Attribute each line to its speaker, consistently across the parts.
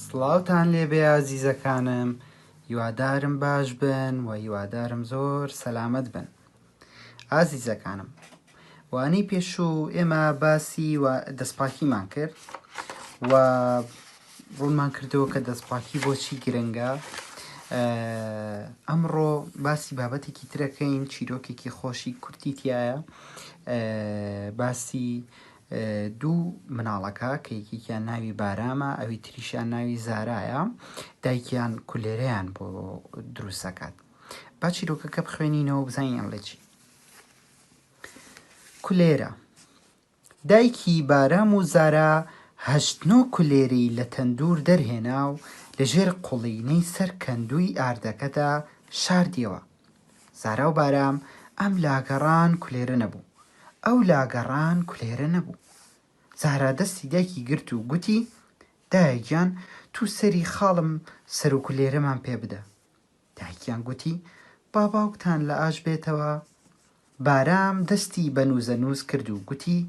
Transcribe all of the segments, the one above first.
Speaker 1: سڵاوتان لێبێ ئازیزەکانم، هیوادارم باش بن و هیوادارم زۆر سەلامەت بن. ئازیزەکانم، وانەی پێشوو ئێمە باسی دەستپاکیمان کرد و ڕوونمان کردەوە کە دەستپاکی بۆچی گرنگە. ئەمڕۆ باسی بابەتێکی ترەکەین، چیرۆکێکی خۆشی کورتی تایە، باسی دوو مناڵەکە کە یەکێکیان ناوی بارامە، ئەوی تریشیان ناوی زارایە، دایکیان کولێرەیان بۆ دروست دەکات. با چیرۆکەکە بخوێنینەوە بزانین ئەڵێ چی. کولێرە. دایکی بارام و زارا 8-9 کولێرەی لە تەندور دەرهێنا و لەژێر قوڵینەی سەر کەندووی ئاردەکەدا شاردیەوە. زارا و بارام ئەم لاگەڕان کولێرە نەبوو، ئەو لاگەڕان کولێرە نەبوو. زارا دەستی دایکی گرت و گوتی: دایکیان، تو سەری خاڵم سەر و کولێرەمان پێ بدە. دایکیان گوتی: با باوکتان لە ئاش بێتەوە. بارام دەستی بە نووزەنووز کرد و گوتی: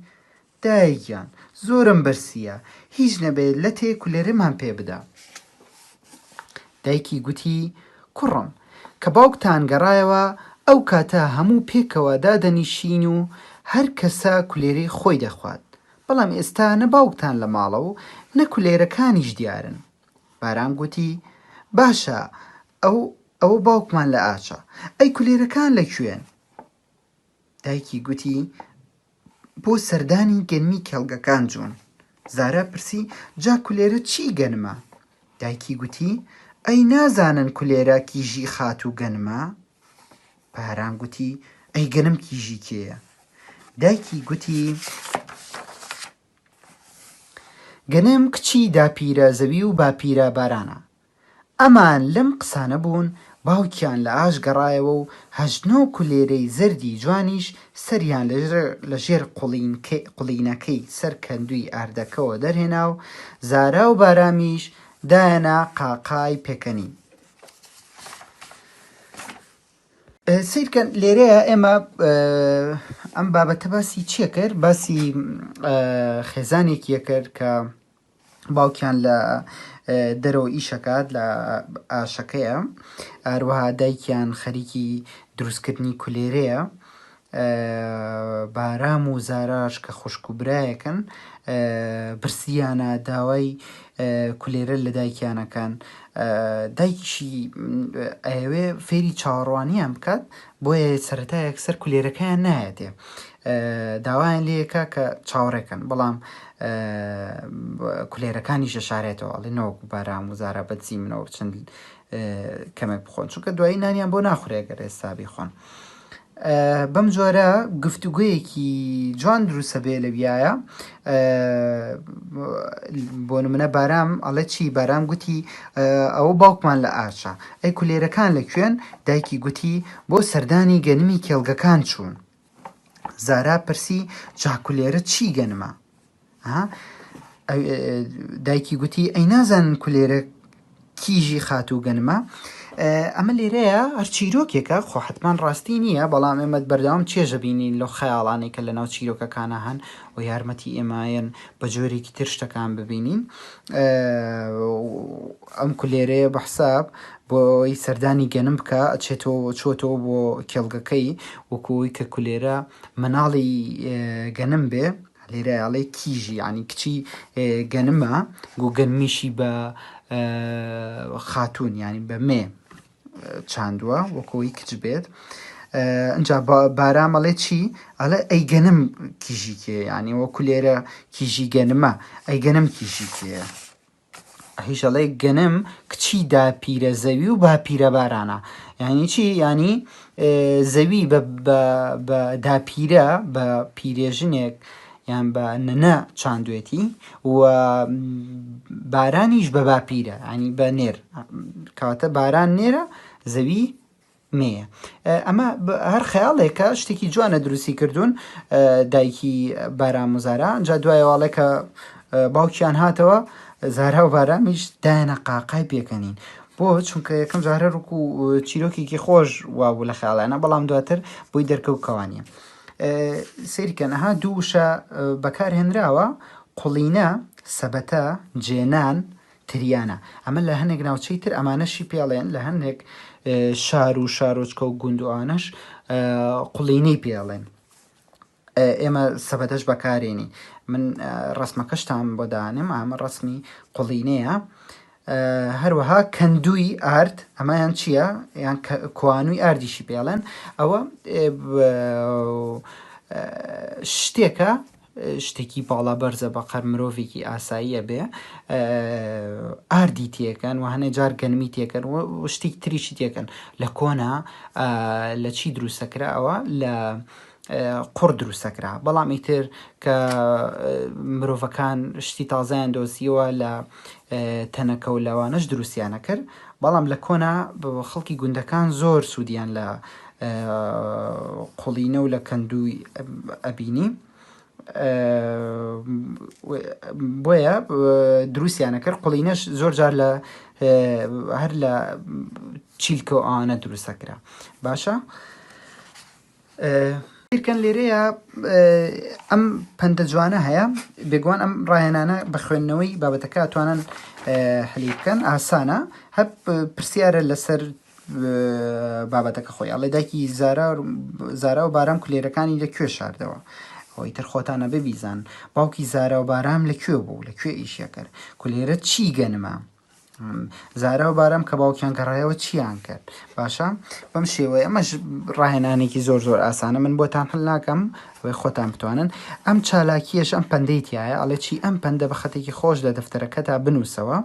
Speaker 1: دایکیان، زۆرم بەرسیە، هیچ نەبێت لە تێ کولێرەمان پێ بدە. دایکی گوتی: کوڕم، کە باوکتان گەڕایەوە ئەو کاتە هەموو پێکەوە دادەنیشین و هەر کەسە کولێرەی خۆی دەخوات، بەڵام ئێستا نە باوکتان لە ماڵە و نە کولێرەکانیش دیارن. بارام گوتی: باشە، ئەوە باوکمان لە ئاچە، ئەی کولێرەکان لەکوێن؟ دایکی گوتی: بۆ سەردانی گەنمی کێڵگەکان جوون. زارا پرسی: جا کولێرە چی گەنمە؟ دایکی گوتی: ئەی نازانن کولێرە کیژی خات و گەنمە؟ بارام گوتی: ئەی گەنم کیژی کێیە؟ دایکی گوتی: گەنم کچی داپیرە زەوی و باپیرە بارانە. ئەمان لەم قسانە بوون، باوکیان لە ئاش گەڕایەوە و 8-9 کولێرەی زەردی جوانیش سەریان لەژێر قوڵینەکەی سەر کەندووی ئاردەکەەوە دەرهێنا و زارا و بارامیش دایەنە قاقای پێکەنی. سیرکەن لێرەیە ئێمە ئەم بابەتە باسی چیە کرد؟ باسی خێزانێکیە کرد کە باوکیان لە دەرەوە ئیشەکات لە ئاشەکەیە، هەروەها دایکیان خەریکی دروستکردنی کولێرەیە. بارام و زاراش کە خوشک و برایەکەن برسییانە داوای کولێرە لە دایکیانەکان. دایکیشی ئەوێ فێری چاوەڕوانیان بکات، بۆیە سەرەتا یەکسەر کولێرەکەیان نایەتێ، داوایان لێیەکە کە چاوەڕێکن، بەڵام کولێرەکانی شەشارێتەوە، ئەڵێ نەوەکو بارام و زارا بەدزی منەوە چەند کەمێک بخۆن، چونکە دوایی نانیان بۆ ناخورێ گەر ئێستا بیخۆن. بەم جۆرە گفتوگویەکی جوان دروستە بێ لەویایە. بۆ نمونە بارام ئەڵێ چی؟ بارام گوتی: ئەوە باوکمان لە ئاچە، ئەی کولێرەکان لەکوێن؟ دایکی گوتی: بۆ سەردانی گەنمی کێڵگەکان چوون. زارا پرسی: جا کولێرە چی گەنمە؟ دایکی گوتی: ئەی نازانن کولێرە کیژی خات و گەنمە؟ ئەمە لێرەیە هەر چیرۆکێکە، خۆ حتمان ڕاستی نییە، بەڵام ئێمە بەردەوام چێژە بینین لەو خەیاڵانەی کە لەناو چیرۆکەکانە هەن و یارمەتی ئێمایەن بە جۆرێکی تر شتەکان ببینین. ئەم کولێرەیە بەحساب بۆی سەردانی گەنم بکە، چۆتەوە بۆ کێڵگەکەی وەکوی کە کولێرە مناڵی گەنم بێ. لێرە ئەڵێ کیژی، ینی کچی گەنمە، گو گەنمیشی بە خاتون، ینی بە مێ چاندووە وەکەوەی کچ بێت. ئەجا بارام ئەڵێ چی؟ ئەڵێ ئەی گەنم کیژی کێ؟ ینی وە کولێرە کیژی گەنمە، ئەی گەنم کیژی کێ؟ هیچ ئەڵێ گەنم کچی داپیرە زەوی و باپیرە بارانە. یعنی چی؟ ینی زەوی بە داپیرە بە پیرێژنێک یان بە نەنە چاندوێتی و بارانیش بە باپیرە، ینی بە نێر، کەواتە باران نێرە، زەوی مێیە. ئەمە هەر خەیاڵێکە، شتێکی جوانە دروستی کردوون دایکی بارام و زارا. ئەجا دوایەوەڵێ کە باوکیان هاتەوە، زارا و بارامیش دایەنە قاقای پێکەنین. بۆ چونکە یەکەم جارە ڕووکو چیرۆکێکی خۆش وابوو لە خەیاڵیانە، بەڵام دواتر بۆی دەرکەوتکەوانیە. سیرکەنەها دوو وشە بەکارهێنراوە: قوڵینە، سەبەتە، جێنان، تریانە ئەمە لە هەندێک ناوچەی تر ئەمانەشی پێڵێن لە هەندێک شار و شارۆچکە و گوندوانش قوڵینەی پێڵێن ئێمە سەبەتەش بەکارێنی من ڕسمەکەشتان بۆ دانم ئەمە ڕسمی قوڵینەیە هەروەها کەندووی ئارد ئەمایان چییە یان کوانووی ئاردیشی پێڵێن ئەوە شتێکە شتێکی باڵا بەرزە بە قەر مرۆڤێکی ئاساییە بێ ئاردی تێکەن و هەنێ جار گەنمی تێکەن و شتێکی تریشی تێکەن لە کۆنا لە چی دروستەکراوە لە قوڕ دروستەکرا بەڵام ئیتر کە مرۆڤەکان شتی تازایان دۆزیەوە لە تەنەکە و لەوانەش دروستیانە کرد بەڵام لە کۆنا خەڵکی گوندەکان زۆر سوودیان لە قوڵینە و لە کەندووی ئەبینی بۆیە دروستیانە کرد قوڵینەش زۆر جار لە هەر لە چیلکە و ئەوانە دروستەکرا باشە بیرکەن لێرەیە ئەم پەندە جوانە هەیە بێگوان ئەم ڕاهێنانە بە خوێندنەوەی بابەتەکە ئەتوانن هەلی بکەن ئاسانە هەب پرسیارە لەسەر بابەتەکە خۆی ئەڵێ دایکی زارا و بارام کولێرەکانی لەکوێ شاردەوە ئەوەی تر خۆتانە ببیزان باوکی زارا و بارام لەکوێ بوو لەکوێ ئیشە کرد کولێرە چی گەنمە زارا و بارام کە باوکیان گەڕایەوە چیان کرد باشە بەم شێوەیە ئەمەش ڕاهێنانێکی زۆر زۆر ئاسانە من بۆتان هەڵ ناکەم ئەوەی خۆتان بتوانن ئەم چالاکیەش ئەم پەندەی تایە ئەڵێ چی ئەم پەندە بە خەتێکی خۆش لە دەفتەرەکەتا بنووسەوە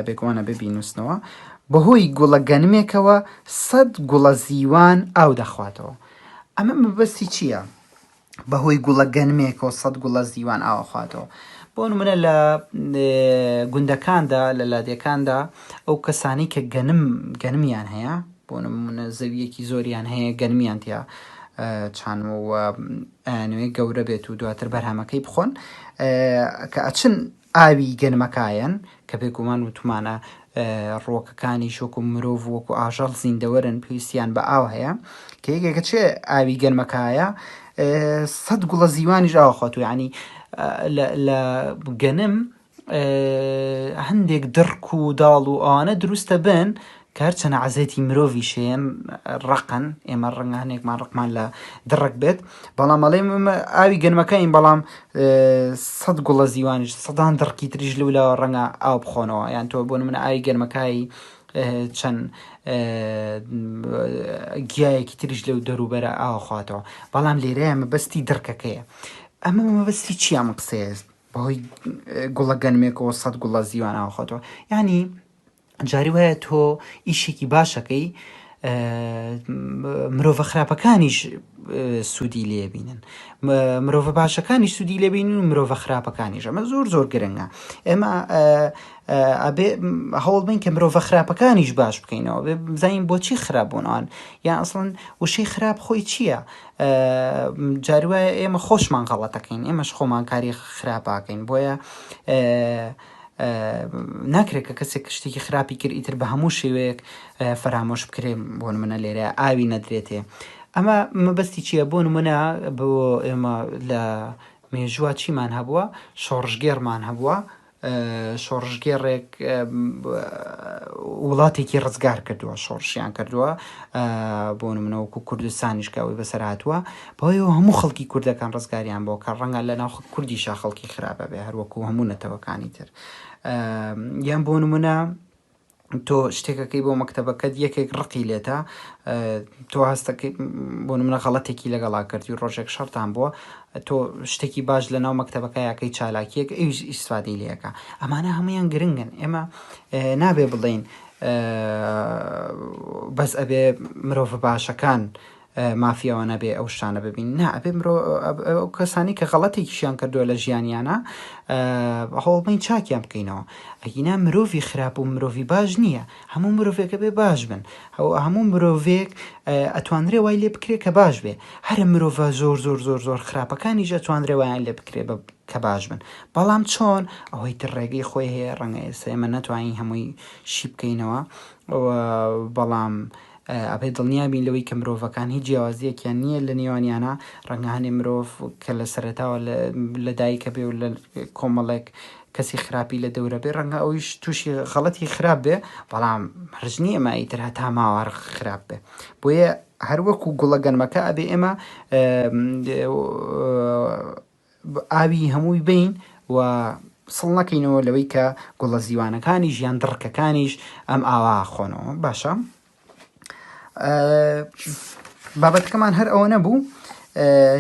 Speaker 1: بێگوانە ببینووسنەوە بەهۆی گوڵە گەنمێکەوە 100 گوڵە زیوان ئاو دەخواتەوە ئەمە مەبەستی چییە بەهۆی گوڵە گەنمێکەوە 100 گوڵە زیوان ئاوەخواتەوە بۆ نمونە لە گوندەکاندا لە لادێکاندا ئەو کەسانی کە گەنمیان هەیە بۆ نمونە زەویەکی زۆریان هەیە گەنمیان تیا چانەوە ئەنوێ گەورە بێت و دواتر بەرهەمەکەی بخۆن کە ئەچن ئاوی گەنمەکایەن کە بێگومان وتمانە ڕۆکەکانی شۆک و مرۆڤ وەکو ئاژەڵ زیندەوەرن پێویستیان بە ئاو هەیە کە یەکێکە چێ ئاوی گەنمەکایە 100 گوڵە زیوانیش ئاوەخوات و یعنی لە گەنم هەندێک دڕک و داڵ و ئەوانە دروستە بن کە هەرچەنە عەزەتی مرۆڤی شێن ڕقن ئێمە ڕەنگە هەنێکمان ڕقمان لە دڕک بێت بەڵام ئەڵێ ئاوی گەنمەکەین بەڵام 100 گوڵە زیوانیش سەدان دڕکی تریش لەولاوە ڕەنگە ئاو بخۆنەوە یان تۆ بۆ نمونە ئاوی گەنمەکایی چەند گیایەکی تریش لەو دەروبەرە ئاوەخواتەوە بەڵام لێرەیە مەبەستی دڕکەکەیە ئەمە مەبەستی چی ئەم قسەیە بەهۆی گوڵە گەنمێکەوە 100 گوڵە زیوان ئاوەخواتەوە یعنی جاری وایە تۆ ئیشێکی باشەکەی مرۆڤە خراپەکانیش سوودی لێبینن مرۆڤە باشەکانی سوودی لێبینن و مرۆڤە خراپەکانیش ئەمە زۆر زۆر گرنگە ئێمە ئەبێ هەوڵ بین کە مرۆڤە خراپەکانیش باش بکەینەوە بزانین بۆچی خراپ بوونەوەن یان ئەسڵەن وشەی خراپ خۆی چییە جاری وایە ئێمە خۆشمان غەڵەتەکەین ئێمەش خۆمان کاری خراپاکەین بۆیە ناکرێت کە کەسێک شتێکی خراپی کرد ئیتر بە هەموو شێوەیەک فەرامۆش بکرێ بۆ نمونە لێرە ئاوی نەدرێتێ ئەمە مەبەستی چییە بۆ نمونە بۆ ئێمە لە مێژووە چیمان هەبووە شۆڕژگێڕمان هەبووە شۆڕژگێڕێک وڵاتێکی ڕزگار کردووە شۆڕشیان کردووە بۆ نمونەوەکو کوردستانیشکەوەی بەسەر هاتووە بەهۆیەوە هەموو خەڵکی کوردەکان ڕزگاریان بۆ کە ڕەنگە لە ناو کوردیشا خەڵکی خراپە بێ هەروەکو هەموو نەتەوەکانی تر یان بۆ نمونە تۆ شتێکەکەی بۆ مەکتەبەکەت یەکێک ڕقی لێتە تۆ هەستەکەی بۆ نمونە غەڵەتێکی لەگەڵا کردی و ڕۆژێک شەڕتان بووە تۆ شتێکی باش لە ناو مەکتەبەکە یاکەی چالاکیەک ئەویش ئیسفادەی لێەکە ئەمانە هەمویان گرنگن ئێمە نابێ بڵێین بەس ئەبێ مرۆڤ باشەکان مافیەوە نەبێ ئەو شانە ببین نا ئەبێ ئەو کەسانی کە غەڵەتێکیشیان کردووە لە ژیانیانە هەوڵبین چاکیان بکەینەوە ئەگینا مرۆڤی خراپ و مرۆڤی باش نییە هەموو مرۆڤێکە بێ باش بن هەموو مرۆڤێک ئەتوانرێ وای لێ بکرێ کە باش بێ هەرە مرۆڤە زۆر زۆر زۆر زۆر خراپەکانیش ئەتوانرێ وایان لێ بکرێ کە باش بن بەڵام چۆن ئەوەی تر ڕێگەی خۆی هەیە ڕەنگە ئێستا ئێمە نەتوانین هەمووی شی بکەینەوە بەڵام ئەبێ دڵنیا بین لەوەی کە مرۆڤەکان هیچ جیاوازیەکیان نییە لە نێوانیانە ڕەنگە هەنێ مرۆڤ کە لە سەرەتاوە لە دایکە بێ و لە کۆمەڵێک کەسی خراپی لە دەورە بێ ڕەنگە ئەویش تووشی غەڵەتی خراپ بێ بەڵام هەرژنی ئەمە ئیتر هەتا ماوەڕ خراپ بێ بۆیە هەروەکو گوڵە گەنمەکە ئەبێ ئێمە ئاوی هەمووی بین و سڵ نەکەینەوە لەوەی کە گوڵە زیوانەکانی ژیان دڕکەکانیش ئەم ئاوا خۆنەوە باشە. بابەتەکەمان هەر ئەوە نەبوو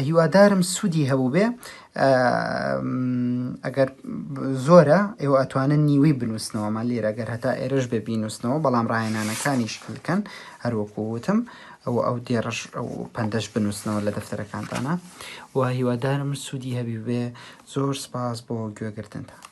Speaker 1: هیوادارم سوودی هەبوو بێ ئەگەر زۆرە ئێوە ئەتوانن نیوەی بنووسنەوەمان لێرە ئەگەر هەتا ئێرەش بێ بینووسنەوە بەڵام ڕاهێنانەکانیش بکەن هەروەکو وتم ئەو دێڕش ئەو پەندەش بنووسنەوە لە دەفتەرەکانتانە و هیوادارم سوودی هەبی بێ. زۆر سپاس بۆ گوێگرتنتان.